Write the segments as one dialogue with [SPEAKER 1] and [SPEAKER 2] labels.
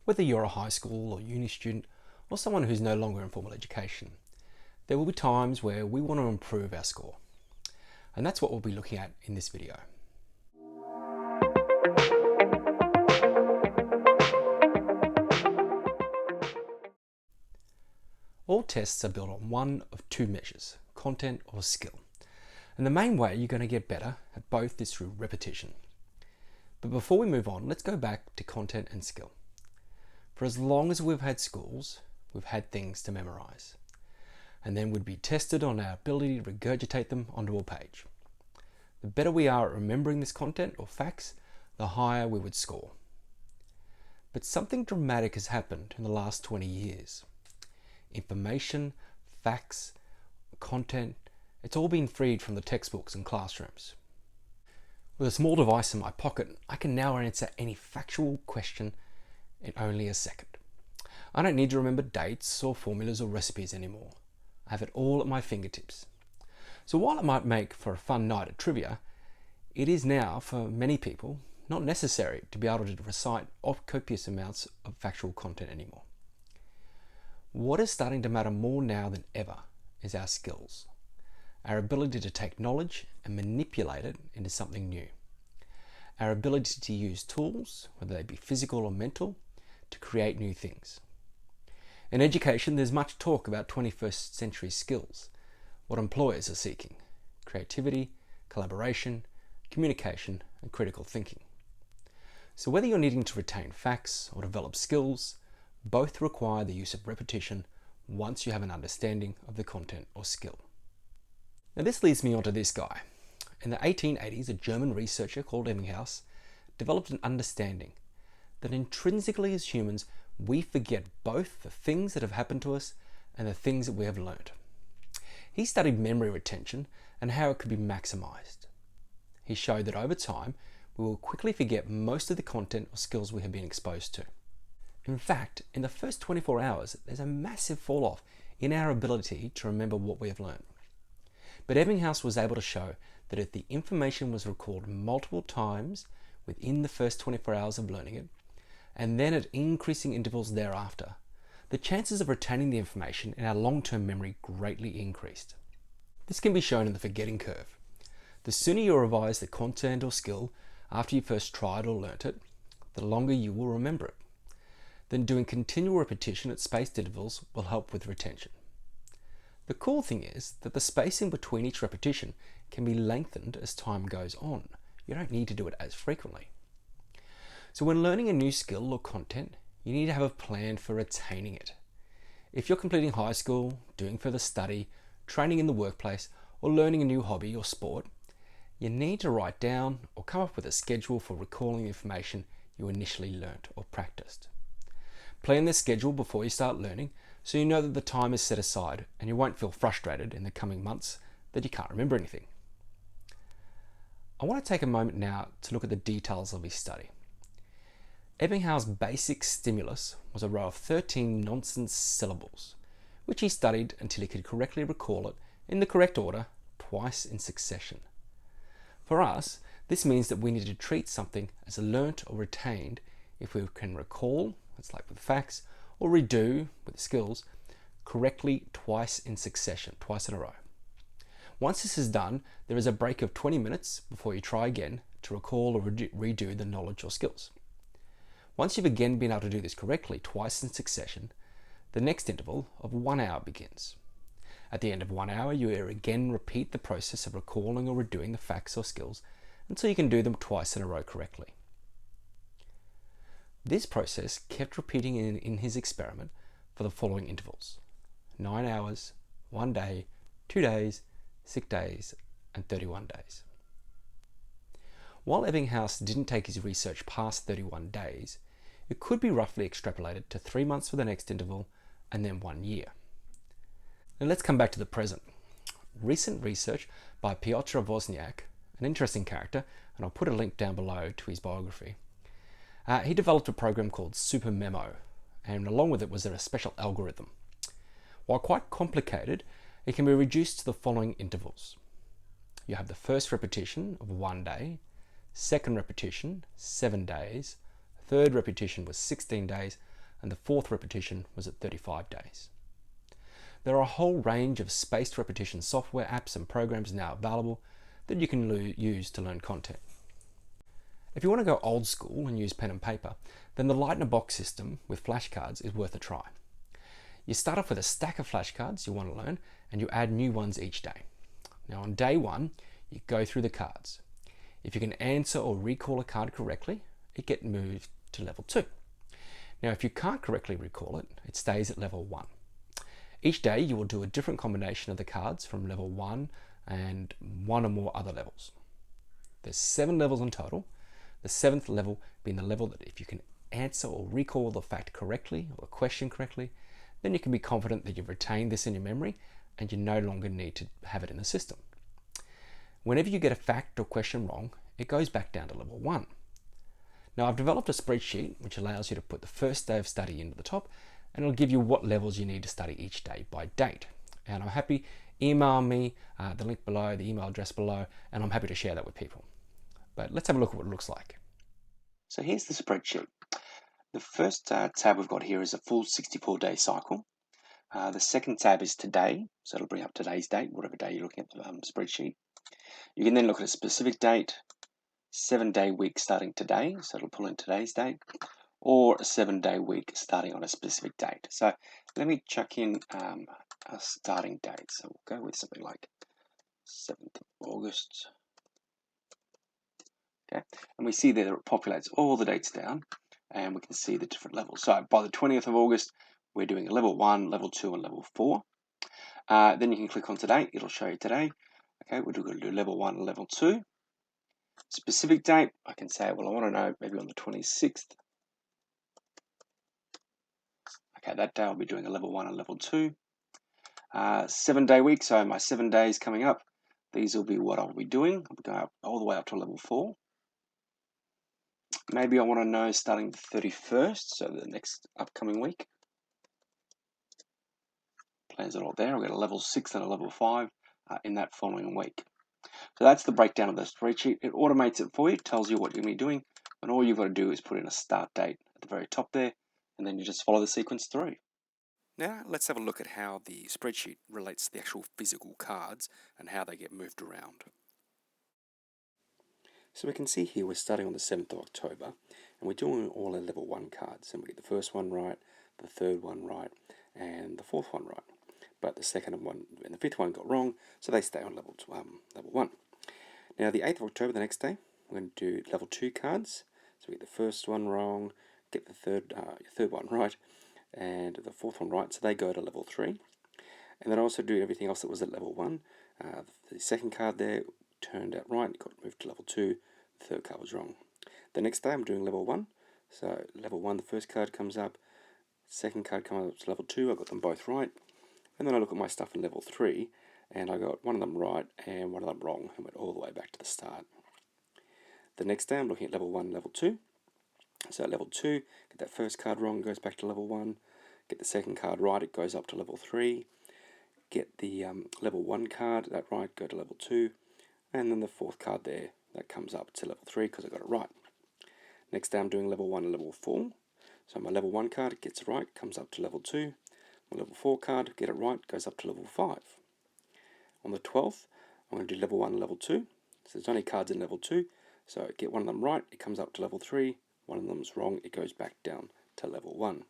[SPEAKER 1] Whether you're a high school or uni student or someone who's no longer in formal education, there will be times where we want to improve our score. And that's what we'll be looking at in this video. All tests are built on one of two measures, content or skill. And the main way you're going to get better at both is through repetition. But before we move on, let's go back to content and skill. For as long as we've had schools, we've had things to memorize. And then we'd be tested on our ability to regurgitate them onto a page. The better we are at remembering this content or facts, the higher we would score. But something dramatic has happened in the last 20 years. Information, facts, content, it's all been freed from the textbooks and classrooms. With a small device in my pocket, I can now answer any factual question in only a second. I don't need to remember dates or formulas or recipes anymore. I have it all at my fingertips. So while it might make for a fun night at trivia, it is now, for many people, not necessary to be able to recite copious amounts of factual content anymore. What is starting to matter more now than ever is our skills, our ability to take knowledge and manipulate it into something new, our ability to use tools, whether they be physical or mental, to create new things. In education, there's much talk about 21st century skills, what employers are seeking: creativity, collaboration, communication, and critical thinking. So whether you're needing to retain facts or develop skills, both require the use of repetition once you have an understanding of the content or skill. Now this leads me onto this guy. In the 1880s, a German researcher called Ebbinghaus developed an understanding that intrinsically as humans, we forget both the things that have happened to us and the things that we have learned. He studied memory retention and how it could be maximized. He showed that over time, we will quickly forget most of the content or skills we have been exposed to. In fact, in the first 24 hours, there's a massive fall off in our ability to remember what we have learned. But Ebbinghaus was able to show that if the information was recalled multiple times within the first 24 hours of learning it, and then at increasing intervals thereafter, the chances of retaining the information in our long-term memory greatly increased. This can be shown in the forgetting curve. The sooner you revise the content or skill after you first tried or learnt it, the longer you will remember it. Then doing continual repetition at spaced intervals will help with retention. The cool thing is that the spacing between each repetition can be lengthened as time goes on. You don't need to do it as frequently. So when learning a new skill or content, you need to have a plan for retaining it. If you're completing high school, doing further study, training in the workplace, or learning a new hobby or sport, you need to write down or come up with a schedule for recalling the information you initially learnt or practiced. Plan this schedule before you start learning so you know that the time is set aside and you won't feel frustrated in the coming months that you can't remember anything. I want to take a moment now to look at the details of his study. Ebbinghaus' basic stimulus was a row of 13 nonsense syllables, which he studied until he could correctly recall it in the correct order twice in succession. For us, this means that we need to treat something as learnt or retained if we can recall, it's like with facts, or redo, with the skills, correctly twice in succession, twice in a row. Once this is done, there is a break of 20 minutes before you try again to recall or redo the knowledge or skills. Once you've again been able to do this correctly twice in succession, the next interval of 1 hour begins. At the end of 1 hour, you again repeat the process of recalling or redoing the facts or skills until you can do them twice in a row correctly. This process kept repeating in his experiment for the following intervals: 9 hours, 1 day, 2 days, 6 days, and 31 days. While Ebbinghaus didn't take his research past 31 days, it could be roughly extrapolated to 3 months for the next interval and then 1 year. Now let's come back to the present. Recent research by Piotr Wozniak, an interesting character, and I'll put a link down below to his biography. He developed a program called SuperMemo, and along with it was a special algorithm. While quite complicated, it can be reduced to the following intervals. You have the first repetition of 1 day, second repetition, 7 days, third repetition was 16 days, and the fourth repetition was at 35 days. There are a whole range of spaced repetition software apps and programs now available that you can use to learn content. If you want to go old school and use pen and paper, then the Light-in-a-Box system with flashcards is worth a try. You start off with a stack of flashcards you want to learn, and you add new ones each day. Now on day one, you go through the cards. If you can answer or recall a card correctly, it gets moved to level 2. Now if you can't correctly recall it, it stays at level 1. Each day you will do a different combination of the cards from level 1 and one or more other levels. There's 7 levels in total, the 7th level being the level that if you can answer or recall the fact correctly or the question correctly, then you can be confident that you've retained this in your memory and you no longer need to have it in the system. Whenever you get a fact or question wrong, it goes back down to level 1. Now I've developed a spreadsheet which allows you to put the first day of study into the top, and it'll give you what levels you need to study each day by date. And I'm happy, email me the link below, the email address below, and I'm happy to share that with people. But let's have a look at what it looks like.
[SPEAKER 2] So here's the spreadsheet. The first tab we've got here is a full 64-day cycle. The second tab is today, so it'll bring up today's date, whatever day you're looking at the spreadsheet. You can then look at a specific date, 7-day week starting today, so it'll pull in today's date, or a 7-day week starting on a specific date. So let me chuck in a starting date. So we'll go with something like 7th of August. Okay, and we see that it populates all the dates down, and we can see the different levels. So by the 20th of August, we're doing a level 1, level 2, and level 4. Then you can click on today, it'll show you today. Okay, we're going to do level 1 and level 2. Specific date, I can say, well, I want to know maybe on the 26th. Okay, that day I'll be doing a level 1 and level 2. 7-day week, so my 7 days coming up, these will be what I'll be doing. I'll be going up all the way up to level 4. Maybe I want to know starting the 31st, so the next upcoming week. Plans it all there. I'll get a level 6 and a level 5 in that following week. So that's the breakdown of the spreadsheet. It automates it for you, tells you what you're going to be doing, and all you've got to do is put in a start date at the very top there, and then you just follow the sequence through. Now let's have a look at how the spreadsheet relates to the actual physical cards and how they get moved around. So we can see here we're starting on the 7th of October, and we're doing all our level 1 cards, and we get the first one right, the third one right, and the fourth one right. But the second one and the fifth one got wrong, so they stay on level 1. Now the 8th of October, the next day, we're going to do level 2 cards. So we get the first one wrong, get the third one right, and the fourth one right, so they go to level 3. And then also do everything else that was at level 1. The second card there turned out right, it got moved to level 2, the third card was wrong. The next day I'm doing level 1, so level 1, the first card comes up, second card comes up to level 2, I got them both right. And then I look at my stuff in level 3, and I got one of them right and one of them wrong, and went all the way back to the start. The next day I'm looking at level 1, level 2. So at level 2, get that first card wrong, goes back to level 1. Get the second card right, it goes up to level 3. Get the level 1 card, that right, go to level 2. And then the fourth card there, that comes up to level 3 because I got it right. Next day I'm doing level 1 and level 4. So my level 1 card, it gets it right, comes up to level 2. My level 4 card, get it right, goes up to level 5. On the 12th, I'm going to do level 1 and level 2. So there's only cards in level 2. So get one of them right, it comes up to level 3. One of them's wrong, it goes back down to level 1.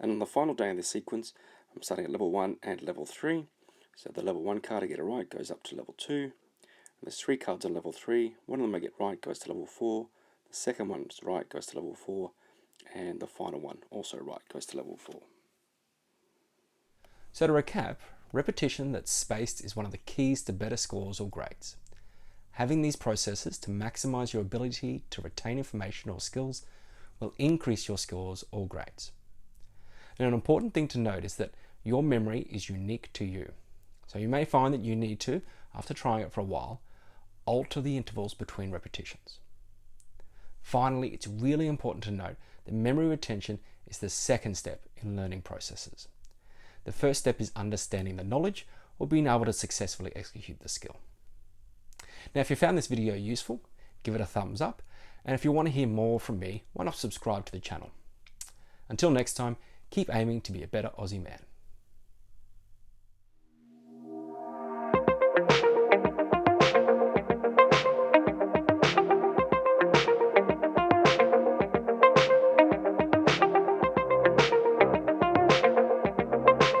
[SPEAKER 2] And on the final day in this sequence, I'm starting at level 1 and level 3. So the level 1 card, I get it right, goes up to level 2. And there's 3 cards on level 3. One of them I get right, goes to level 4. The second one's right, goes to level 4. And the final one, also right, goes to level 4.
[SPEAKER 1] So to recap, repetition that's spaced is one of the keys to better scores or grades. Having these processes to maximize your ability to retain information or skills will increase your scores or grades. And an important thing to note is that your memory is unique to you. So you may find that you need to, after trying it for a while, alter the intervals between repetitions. Finally, it's really important to note that memory retention is the second step in learning processes. The first step is understanding the knowledge or being able to successfully execute the skill. Now, if you found this video useful, give it a thumbs up. And if you want to hear more from me, why not subscribe to the channel? Until next time, keep aiming to be a better Aussie man.